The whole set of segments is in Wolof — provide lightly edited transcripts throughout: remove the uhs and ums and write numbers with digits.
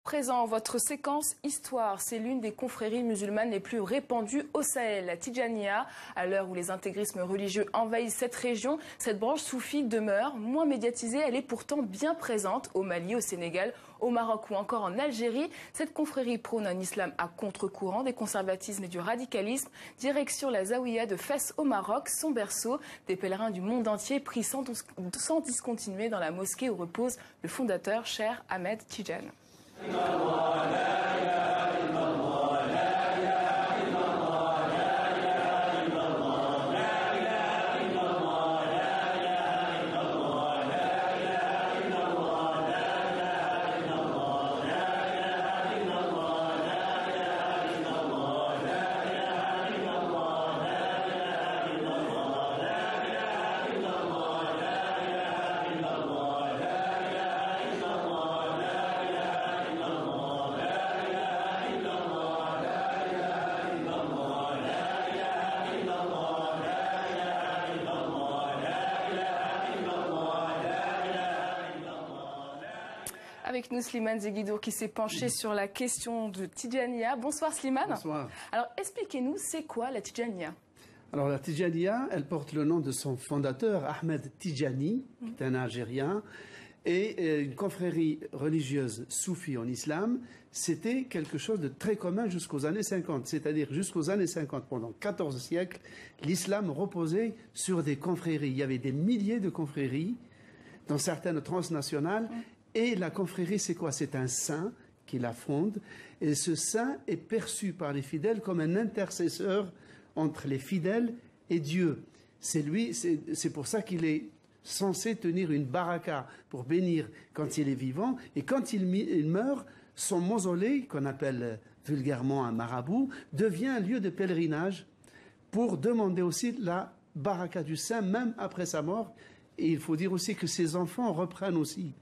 Présent, votre séquence Histoire, c'est l'une des confréries musulmanes les plus répandues au Sahel, la Tidjaniya. À l'heure où les intégrismes religieux envahissent cette région, cette branche soufie demeure moins médiatisée. Elle est pourtant bien présente au Mali, au Sénégal, au Maroc ou encore en Algérie. Cette confrérie prône un islam à contre-courant des conservatismes et du radicalisme. Direction la Zaouïa de Fès au Maroc, son berceau. Des pèlerins du monde entier prient sans discontinuer dans la mosquée où repose le fondateur, Cheikh Ahmed Tidjane. Avec nous, Slimane Zeguidour, qui s'est penché sur la question de Tidjaniya. Bonsoir Slimane. Bonsoir. Alors expliquez-nous, c'est quoi la Tidjaniya? Alors la Tidjaniya, elle porte le nom de son fondateur, Ahmed Tidjani, qui est un Algérien, et une confrérie religieuse soufie en islam. C'était quelque chose de très commun jusqu'aux années 50, c'est-à-dire jusqu'aux années 50, pendant 14 siècles, l'islam reposait sur des confréries. Il y avait des milliers de confréries, dont certaines transnationales. Et la confrérie, c'est quoi? C'est un saint qui la fonde. Et ce saint est perçu par les fidèles comme un intercesseur entre les fidèles et Dieu. C'est pour ça qu'il est censé tenir une baraka pour bénir quand il est vivant. Et quand il meurt, son mausolée, qu'on appelle vulgairement un marabout, devient un lieu de pèlerinage pour demander aussi la baraka du saint, même après sa mort. Et il faut dire aussi que ses enfants reprennent aussi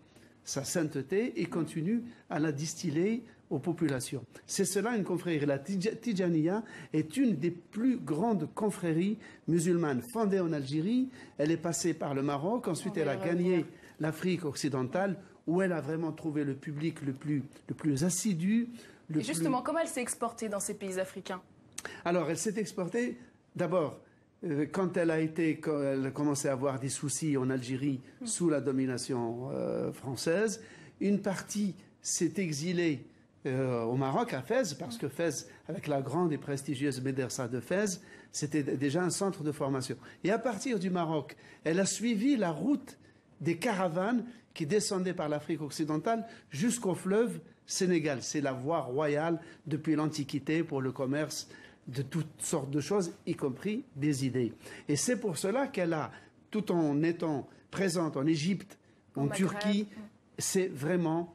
sa sainteté et continue à la distiller aux populations. C'est cela une confrérie. La Tidjaniya est une des plus grandes confréries musulmanes fondée en Algérie. Elle est passée par le Maroc, ensuite elle a gagné l'Afrique occidentale où elle a vraiment trouvé le public le plus assidu. Et justement, comment elle s'est exportée dans ces pays africains? Alors, elle s'est exportée d'abord quand elle a commencé à avoir des soucis en Algérie sous la domination française. Une partie s'est exilée au Maroc, à Fès, parce que Fès, avec la grande et prestigieuse médersa de Fès, c'était déjà un centre de formation. Et à partir du Maroc, elle a suivi la route des caravanes qui descendaient par l'Afrique occidentale jusqu'au fleuve Sénégal. C'est la voie royale depuis l'Antiquité pour le commerce de toutes sortes de choses, y compris des idées. Et c'est pour cela qu'elle a, tout en étant présente en Égypte, en Turquie, c'est vraiment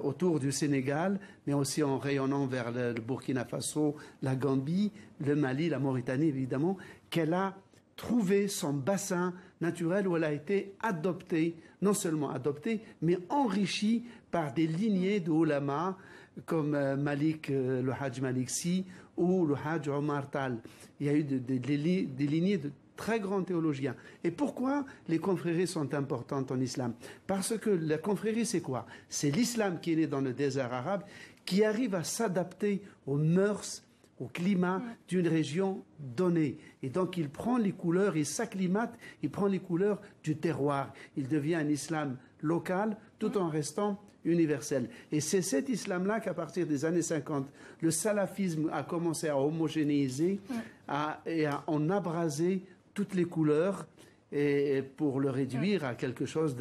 autour du Sénégal, mais aussi en rayonnant vers le Burkina Faso, la Gambie, le Mali, la Mauritanie évidemment, qu'elle a trouvé son bassin naturel où elle a été adoptée, non seulement adoptée, mais enrichie par des lignées de ulama comme le Hajj Malik Sy ou le Hajj Omar Tal. Il y a eu des lignées de très grands théologiens. Et pourquoi les confréries sont importantes en islam? Parce que la confrérie, c'est quoi? C'est l'islam qui est né dans le désert arabe, qui arrive à s'adapter aux mœurs, au climat d'une région donnée. Et donc il prend les couleurs, il s'acclimate, il prend les couleurs du terroir. Il devient un islam local tout en restant universel. Et c'est cet islam-là qu'à partir des années 50, le salafisme a commencé à homogénéiser et à en abraser toutes les couleurs et pour le réduire à quelque chose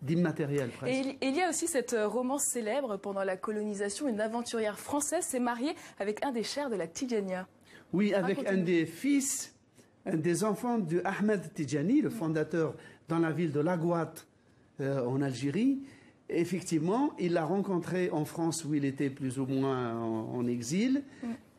d'immatériel presque. Et il y a aussi cette romance célèbre pendant la colonisation. Une aventurière française s'est mariée avec un des chers de la Tidjaniya. Oui, avec un des fils, un des enfants de Ahmed Tidjani, le fondateur dans la ville de Laghouat en Algérie. Effectivement, il l'a rencontré en France où il était plus ou moins en exil.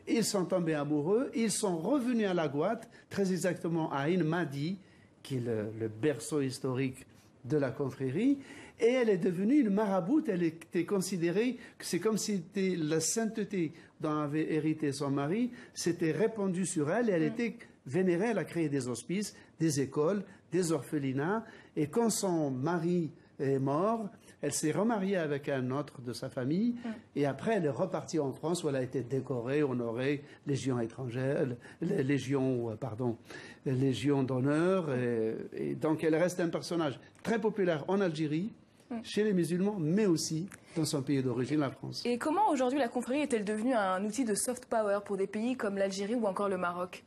Ils sont tombés amoureux. Ils sont revenus à Laghouat, très exactement à Ain Madi, qui est le berceau historique de la confrérie, et elle est devenue une maraboute. Elle était considérée que c'est comme si la sainteté dont avait hérité son mari s'était répandue sur elle, et elle était vénérée. Elle a créé des hospices, des écoles, des orphelinats, et quand son mari est mort, Elle s'est remariée avec un autre de sa famille et après elle est repartie en France où elle a été décorée, honorée, Légion étrangère, Légion d'honneur. Et donc elle reste un personnage très populaire en Algérie, chez les musulmans, mais aussi dans son pays d'origine, la France. Et comment aujourd'hui la confrérie est-elle devenue un outil de soft power pour des pays comme l'Algérie ou encore le Maroc?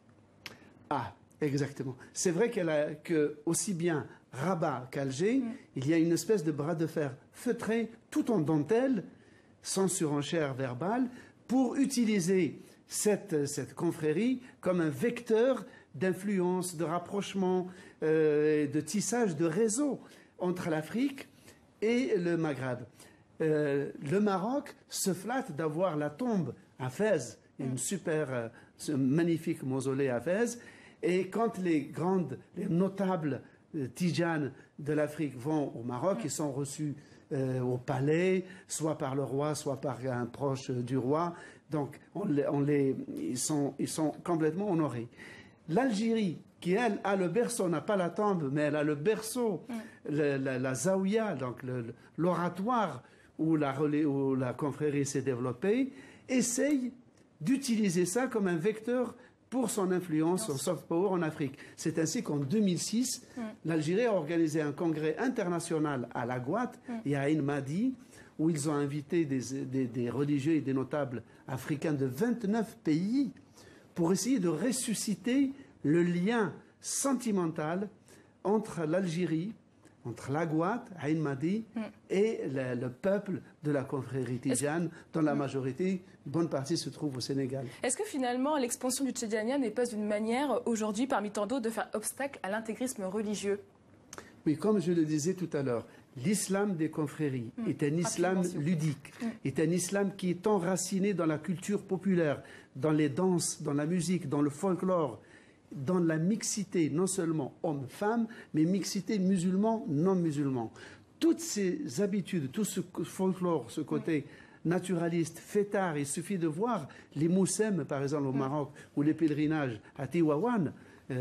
Ah, exactement. C'est vrai que aussi bien Rabat qu'Alger, il y a une espèce de bras de fer feutré, tout en dentelle, sans surenchère verbale, pour utiliser cette confrérie comme un vecteur d'influence, de rapprochement, de tissage de réseau entre l'Afrique et le Maghreb. Le Maroc se flatte d'avoir la tombe à Fès, ce magnifique mausolée à Fès, et quand les notables tijanes de l'Afrique vont au Maroc, ils sont reçus au palais, soit par le roi, soit par un proche du roi. Donc, ils sont complètement honorés. L'Algérie, qui elle a le berceau, n'a pas la tombe, mais elle a le berceau, la zaouia, donc l'oratoire où la confrérie s'est développée, essaye d'utiliser ça comme un vecteur pour son influence, son soft power en Afrique. C'est ainsi qu'en 2006, l'Algérie a organisé un congrès international à La Guatte et à Ain Madi, où ils ont invité des religieux et des notables africains de 29 pays pour essayer de ressusciter le lien sentimental entre l'Algérie, entre la Guatte, Ain Madi, et le peuple de la confrérie tidjane, dont la majorité, bonne partie, se trouve au Sénégal. Est-ce que finalement l'expansion du Tidjania n'est pas une manière aujourd'hui, parmi tant d'autres, de faire obstacle à l'intégrisme religieux? Oui, comme je le disais tout à l'heure, l'islam des confréries est un islam ludique, est un islam qui est enraciné dans la culture populaire, dans les danses, dans la musique, dans le folklore, dans la mixité, non seulement hommes-femmes, mais mixité musulmans-non-musulmans. Toutes ces habitudes, tout ce folklore, ce côté naturaliste, fêtard, il suffit de voir les moussem, par exemple, au Maroc, ou les pèlerinages à Tiwawan,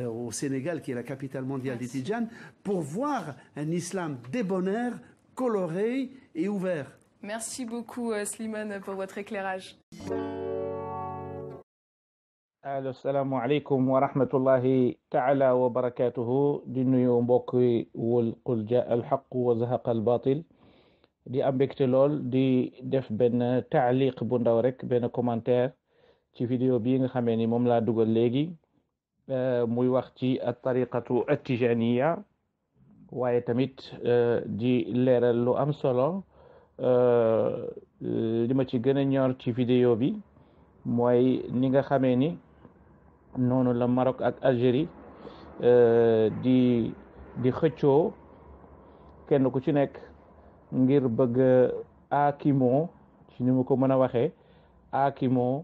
au Sénégal, qui est la capitale mondiale des Tidjanes, pour voir un islam débonnaire, coloré et ouvert. Merci beaucoup, Slimane, pour votre éclairage. Assalamu alaikum wa rahmatullahi ta'ala wa barakatuhu. Di nuyu mbokk wul qul jaa al haqq wa zahaqa al batil. Di am mbégte lool di def benn taaliq bu ndaw rek benn commentaire ci vidéo bii nga xamee ni moom laa dugal léegi muy wax ci at-tariqatu at-tijaniya waaye tamit di leeral lu am solo li ma ci gën a ñor ci vidéo bi mooy ni nga xamee ni noonu la Maroc ak Algérie di xëccoo kenn ku ci nekk ngir bëgg aakimoo ci ni mu ko mën a waxee aakimoo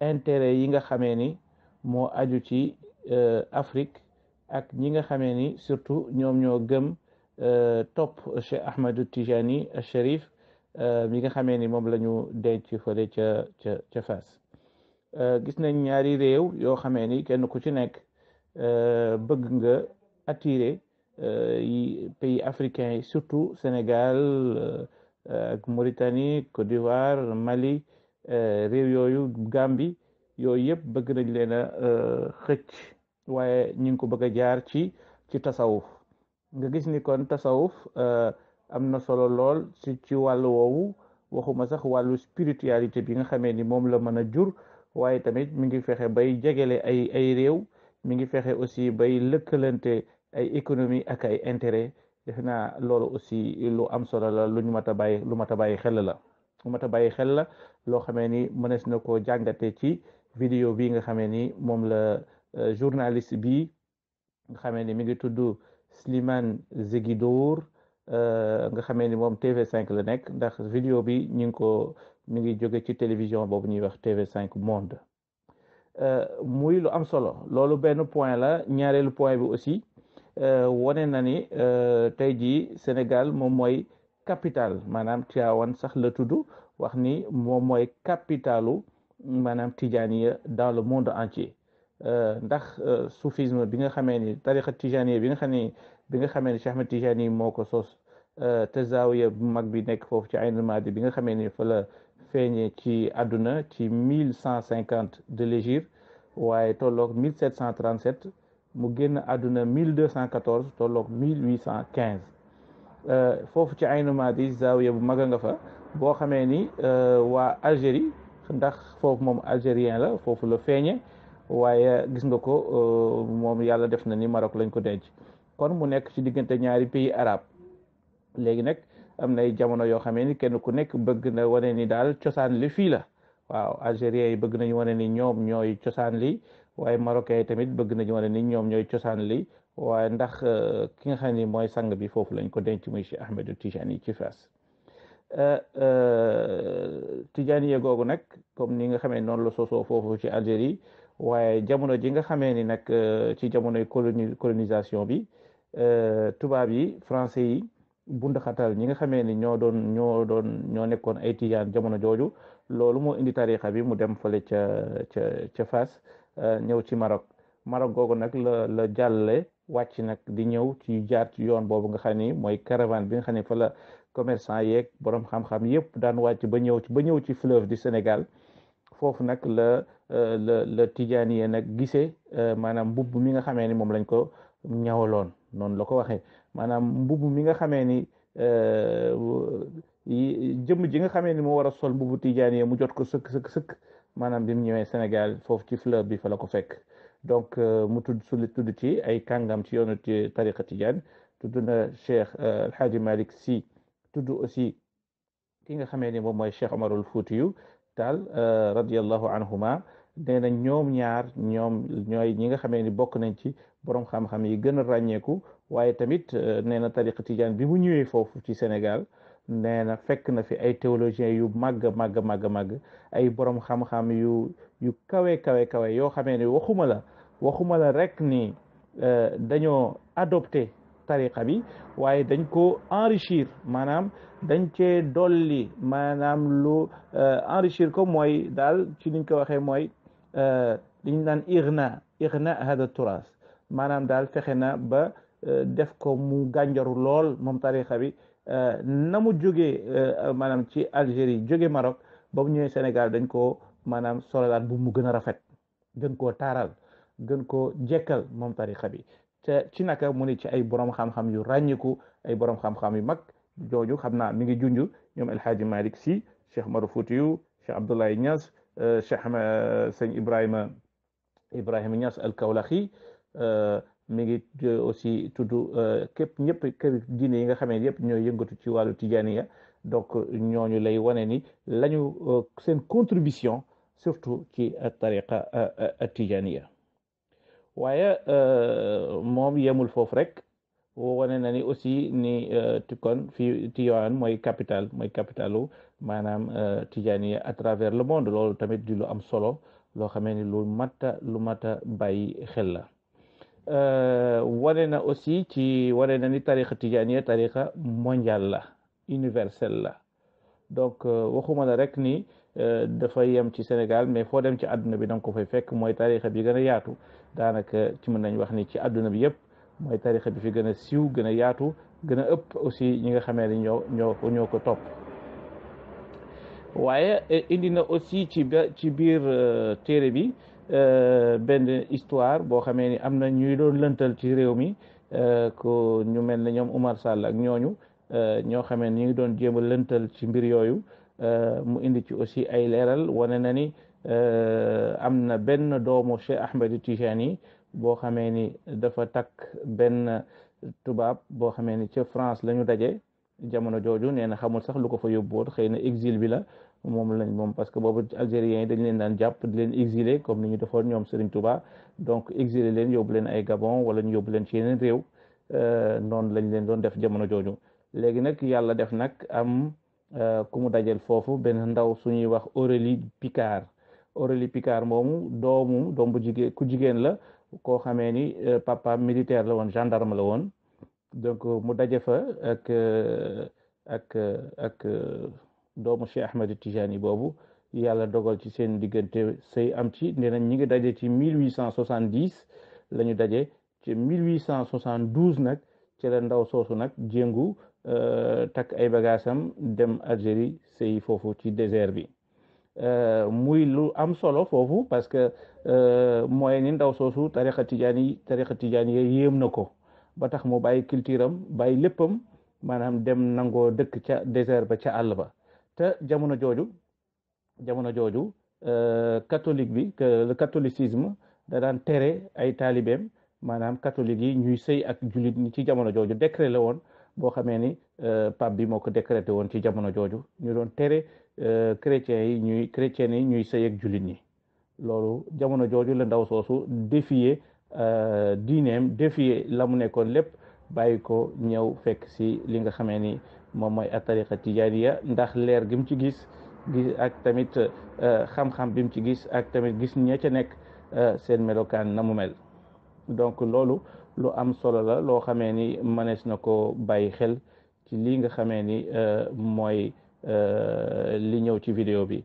intérêt yi nga xamee ni moo aju ci Afrique ak ñi nga xamee ni surtout ñoom ñoo gëm topp Cheikh Ahmadou Tijani Cherif mi nga xamee ni moom la ñu denc fële ca Fass gis nañ ñaari réew yoo xamee ni kenn ku ci nekk bëgg nga attirer yi pays africains yi surtout Sénégal ak Mauritanie Côte d'Ivoire Mali réew yooyu Gambie yooyu yëpp bëgg nañ leen a xëcc waaye ñu ngi ko bëgg a jaar ci tasawuf nga gis ni kon tasawuf am na solo lool ci wàllu woowu waxuma sax wàllu spiritualité bi nga xamee ni moom la mën a jur waaye tamit mi ngi fexe bay jegele ay réew mi ngi fexe aussi bay lëkkalante ay économie ak ay intérêt def naa loolu aussi lu am solo la lu mat a bàyyi xel la lu mat a bàyyi xel la loo xamee ni mënees na koo jàngate ci vidéo bi nga xamee ni moom la journaliste bi nga xamee ni mi ngi tudd Slimane Zegidour nga xamee ni moom TV5 la nekk ndax vidéo bi mi ngi jóge ci télévision boobu ñuy wax TV5 Monde muy lu am solo loolu benn point la ñaareelu point bi aussi wane na ni tey jii Sénégal moom mooy capital maanaam Tivaouane sax la tudd wax ni moom mooy capitalu maanaam Tijaniya dans le monde entier ndax soufisme bi nga xamee ni tariqa Tijaniya bi nga xamee ni Cheikh Ahmed Tijani moo ko sos te zaawiya bu mag bi nekk foofu ci Aynul Maadi bi nga xamee ni fa la feeñee ci àdduna ci 1150 de l'hégire waaye tolloog 1737 mu génn àdduna 1214 tolloog 1815 foofu ci Aynul Maadi zaawiya bu mag a nga fa boo xamee ni waa Algérie ndax foofu moom algérien la foofu la feeñe waaye gis nga ko moom yàlla def na ni Maroc lañ ko denc kon mu nekk ci diggante ñaari pays arabe léegi nag am nay jamono yoo xamee ni kenn ku nekk bëgg na wane ni daal cosaan li fii la waaw algériens yi bëgg nañu wane ni ñoom ñooy cosaan li waaye marocains yi tamit bëgg nañu wane ni ñoom ñooy cosaan li waaye ndax ki nga xam ni mooy sang bi foofu lañ ko denc muy Cheikh Ahmed Tijani ci Fass Tijaniye googu nag comme ni nga xamee noonu la sosoo foofu ci Algérie waaye jamono ji nga xamee ni nag ci jamonoy colonisation bi tubaab yi français yi bundaxatal ñi nga xamee ni ñoo nekkoon ay tijaan jamono jooju loolu moo indi tarixa bi mu dem fële ca Fass ñëw ci Maroc googu nag la jàlle wàcc nag di ñëw ci jaar ci yoon boobu nga xam ni mooy caravane bi nga xam ne fa la commerçant yeeg borom xam-xam yëpp daan wàcc ba ñëw ci fleuve du Sénégal foofu nag la tijaaniye nag gisee maanaam mbubb mi nga xamee ni moom lañ ko ñawaloon noonu la ko waxee maanaam mbubb mi nga xamee ni jëmm ji nga xamee ni moo war a sol mbubbu tijaaniye mu jot ko sëkk maanaam bi mu ñëwee Sénégal foofu ci fleuve bi fa la ko fekk donc mu tudd ci ay kàngam ci yoonu tariqa tijaan tudd na Cheikh El Hadji Malick Sy tudd aussi ki nga xamee ni moom mooy Cheikh Omarul Fuutiyu Taal radiyallahu anhuma nee na ñoom ñaar ñooy ñi nga xamee ni bokk nañ ci borom xam-xam yi gën a ràññeeku waaye tamit nee na tariqa tijaan bi mu ñëwee foofu ci Sénégal nee na fekk na fi ay théologiens yu màgg ay borom xam-xam yu kawe yoo xamee ni waxuma la rek ni dañoo adopté tariqa bi waaye dañ ko enrichir maanaam dañ cee dolli maanaam lu enrichir ko mooy daal ci niñ ko waxee mooy liñ naan irna hada turas maanaam daal fexe na ba def ko mu gànjaru lool moom tariqa bi na mu jógee maanaam ci Algérie jóge Maroc ba mu ñëwee Sénégal dañ ko maanaam sololaat bu mu gën a rafet gën koo taaral gën koo jekkal moom tariqa bi te ci naka mu ni ci ay borom xam-xam yu ràññiku ay borom xam-xam yu mag jooju xam naa mi ngi junj ñoom El Hadji Malick Sy Cheikh Oumar Foutiyou Cheikh Abdoulaye Niass Cheikh sëñ Ibrahima Niass al Kawlaxi mi ngi aussi tudd ñëpp kër diine yi nga xamee yëpp ñooy yëngatu ci wàllu tijaniya donc ñooñu lay wane ni lañu seen contribution surtout ci tariqa tijaniya waaye moom yemul foofu rek wane na ni aussi ni kon fii Tiwaawan mooy capitalu maanaam tijaniya à travers le monde loolu tamit di lu am solo loo xamee ni lu mata bàyyi xel la wane na aussi wane na ni tariqa tijaniya tariqa mondial la universel la donc waxuma la rek ni dafa yem ci Sénégal mais foo dem ci àdduna bi danga ko fay fekk mooy tariqa bi gën a yaatu daanaka ci mën nañ wax ni ci àdduna bi yëpp mooy tariqa bi fi gën a siiw gën a yaatu gën a ëpp aussi ñi nga xamee ni ñoo ko topp waaye indi na aussi ci biir téere bi benn histoire boo xamee ni am na ñuy doon lëntal ci réew mi ko ñu mel ne ñoom Oumar Sall ak ñooñu ñoo xamee ni ñu ngi doon jéem a lëntal ci mbir yooyu mu indi ci aussi ay leeral wane na ni am na benn doomu Cheikh Ahmed Tijani boo xamee ni dafa takk benn tubaab boo xamee ni ca France la ñu daje jamono jooju nee na xamul sax lu ko fa yóbbuwoon xëy na exil bi la moom parce que boobu algériens yi dañ leen daan jàpp di leen exilé comme ni ñu defoon ñoom Serigne Touba donc exilé leen yóbbu leen ay Gabon wala ñu yóbbu leen ci yeneen réew noonu lañ leen doon def jamono jooju léegi nag yàlla def nag am ku mu dajel foofu benn ndaw suñuy wax Aurélie Picard moomu doom bu jigéen ku jigéen la koo xamee ni papa militaire la woon gendarme la woon donc mu daje fa ak doomu Cheikh Ahmed Tijani boobu yàlla dogal ci seen diggante sëy am ci nee nañ ñi ngi daje ci 1870 la ñu daje ci 1872 nag ci la ndaw soosu nag jéngu takk ay bagaasam dem Algérie sëy foofu ci désert bi muy lu am solo foofu parce que mooy ni ndaw soosu tariqa tijaan yi yéem na ko ba tax mu bàyyi culture am bàyyi léppam maanaam dem nangoo dëkk ca désert ba ca àll ba te jamono jooju catholique bi le catholicisme da daan tere ay taalibeem maanaam catholique yi ñuy sëy ak jullit ñi ci jamono jooju décret la woon boo xamee ni pape bi moo ko décrété woon ci jamono jooju ñu doon tere chrétiens yi ñuy sëy ak jullit ñi loolu jamono jooju la ndaw soosu défier diineem défier la mu nekkoon lépp bàyyi ko ñëw fekk si li nga xamee ni moom mooy tariqa tijaaniya ndax leer gi mu ci gis ak tamit xam-xam bi mu ci gis ak tamit gis ña ca nekk seen melokaan na mu mel donc loolu lu am solo la loo xamee ni mënees na ko bàyyi xel ci lii nga xamee ni mooy li ñëw ci vidéo bi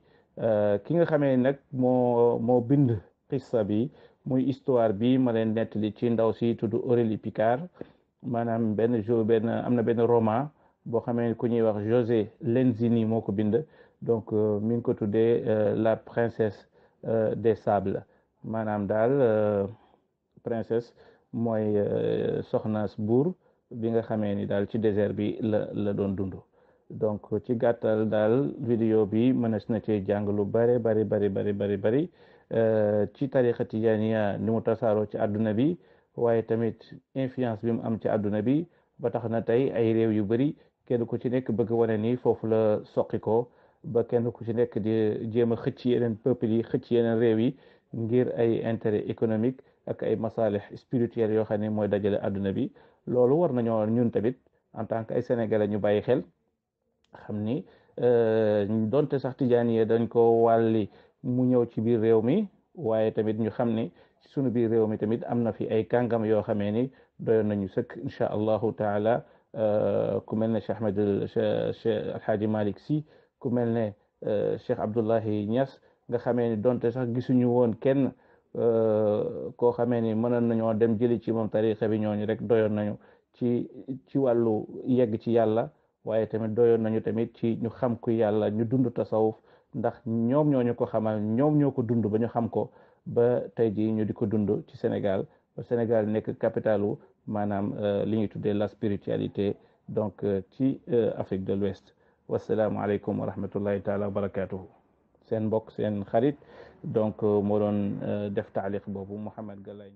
ki nga xamee ni nag moo bind xissa bi muy histoire bi ma leen nettali ci ndaw si tudd Aurélie Picard maanaam am na benn roman boo xamee ni ku ñuy wax José Lenzini moo ko bind donc mi ngi ko tuddee la princesse des sables maanaam daal princesse mooy soxnaas buur bi nga xamee ni daal ci désert bi la doon dund donc ci gàttal daal vidéo bi mënees na cee jàng lu bari ci tariqa tijaaniya ni mu tasaaroo ci àdduna bi waaye tamit influence bi mu am ci àdduna bi ba tax na tey ay réew yu bari kenn ku ci nekk bëgg wane ni foofu la soqi ko ba kenn ku ci nekk di jéem a xëcc yeneen peuple yi xëcc yeneen réew yi ngir ay intérêt économique ak ay masalih spirituel yoo xam ne mooy dajale àdduna bi loolu war nañoo ñun tamit en tant que ay sénégalais ñu bàyyi xel xam ni donte sax tijaaniya dañ ko wàlli mu ñëw ci biir réew mi waaye tamit ñu xam ni ci sunu biir réew mi tamit am na fi ay kàngam yoo xamee ni doyoon nañu sëkk incha allahu taala ku mel ne Cheikh Ahmed Cheikh Alhaaji Malick Sy ku mel ne Cheikh Abdullahi Niass nga xamee ni donte sax gisuñu woon kenn koo xamee ni mënoon nañoo dem jëli ci moom tariqa bi ñooñu rek doyoon nañu ci wàllu yegg ci yàlla waaye tamit doyoon nañu tamit ci ñu xam ku yàlla ñu dund tasawuf ndax ñoom ñooñu ko xamal ñoom ñoo ko dund ba ñu xam ko ba tey jii ñu di ko dund ci Sénégal ba Sénégal nekk capitalu maanaam li ñuy tuddee la spiritualité donc ci Afrique de l'Ouest wasalaamualeykum wa rahmatullahi taala wa barakatuhu seen mbokk seen xarit donc moo doon def taaliq boobu Mouhamed Galaye